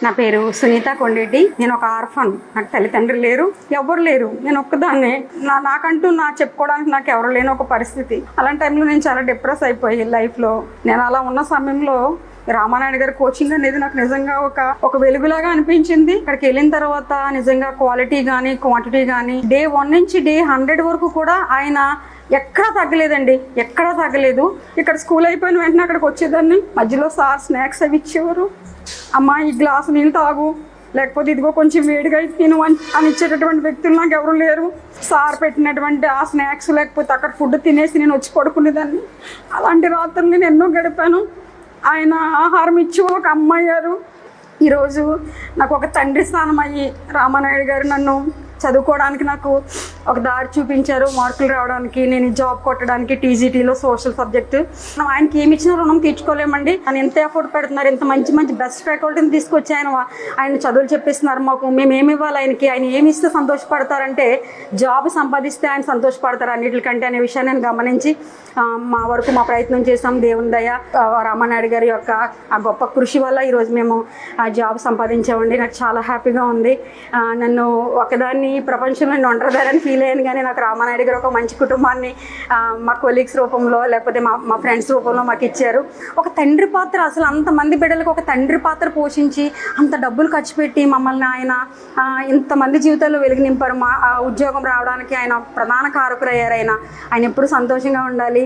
నా పేరు సునీత కొండెడ్డి. నేను ఒక ఆర్ఫన్. నాకు తల్లిదండ్రులు లేరు, ఎవరు లేరు. నేను ఒక్కదాన్నే. నాకంటూ చెప్పుకోవడానికి నాకు ఎవరు లేని ఒక పరిస్థితి. అలాంటి టైంలో నేను చాలా డిప్రెస్ అయిపోయి లైఫ్లో. నేను అలా ఉన్న సమయంలో రామానాయుడు గారి కోచింగ్ అనేది నాకు నిజంగా ఒక వెలుగులాగా అనిపించింది. ఇక్కడికి వెళ్ళిన తర్వాత నిజంగా క్వాలిటీ కానీ క్వాంటిటీ కానీ డే 1 నుంచి డే 100 వరకు కూడా ఆయన ఎక్కడా తగ్గలేదండి, ఎక్కడా తగ్గలేదు. ఇక్కడ స్కూల్ అయిపోయిన వెంటనే అక్కడికి వచ్చేదాన్ని. మధ్యలో సార్ స్నాక్స్ అవి ఇచ్చేవారు. అమ్మా ఈ గ్లాసు నీళ్ళు తాగు, లేకపోతే ఇదిగో కొంచెం వేడిగా తిను అని ఇచ్చేటటువంటి వ్యక్తులు నాకు ఎవరు లేరు. సార్ పెట్టినటువంటి ఆ స్నాక్స్ లేకపోతే అక్కడ ఫుడ్ తినేసి నేను వచ్చి పడుకునేదాన్ని. అలాంటి రాత్రులు నేను ఎన్నో గడిపాను. ఆయన ఆహారం ఇచ్చి ఒక అమ్మయ్యారు. ఈరోజు నాకు ఒక తండ్రి స్థానం అయ్యి రామానాయుడు గారు నన్ను చదువుకోవడానికి నాకు ఒక దారి చూపించారు. మార్కులు రావడానికి, నేను జాబ్ కొట్టడానికి, టీజీటీలో సోషల్ సబ్జెక్టు. మనం ఆయనకి ఏమి ఇచ్చినా రుణం తీర్చుకోలేమండి. ఆయన ఎంత ఎఫర్ట్ పెడుతున్నారు, ఎంత మంచి మంచి బెస్ట్ ఫ్యాకల్టీని తీసుకొచ్చి ఆయన చదువులు చెప్పిస్తున్నారు మాకు. మేము ఏమి ఇవ్వాలి ఆయనకి, ఆయన ఏమి ఇస్తే సంతోషపడతారంటే జాబ్ సంపాదిస్తే ఆయన సంతోషపడతారు అన్నిటికంటే అనే విషయాన్ని నేను గమనించి మా వరకు మా ప్రయత్నం చేసాం. దేవుని దయ, రామానాయుడు గారి యొక్క ఆ గొప్ప కృషి వల్ల ఈరోజు మేము ఆ జాబ్ సంపాదించామండి. నాకు చాలా హ్యాపీగా ఉంది. నన్ను ఒకదాన్ని ప్రపంచంలో నేను ఒంటరిదారని ఫీల్ అయ్యాను, కానీ నాకు రామానాయుడు గారు ఒక మంచి కుటుంబాన్ని మా కొలీగ్స్ రూపంలో లేకపోతే మా ఫ్రెండ్స్ రూపంలో మాకు ఇచ్చారు. ఒక తండ్రి పాత్ర, అసలు అంతమంది బిడ్డలకు ఒక తండ్రి పాత్ర పోషించి అంత డబ్బులు ఖర్చు పెట్టి మమ్మల్ని ఆయన ఇంతమంది జీవితాల్లో వెలుగు నింపారు. మా ఉద్యోగం రావడానికి ఆయన ప్రధాన కారకులయ్యారు. ఆయన ఎప్పుడు సంతోషంగా ఉండాలి.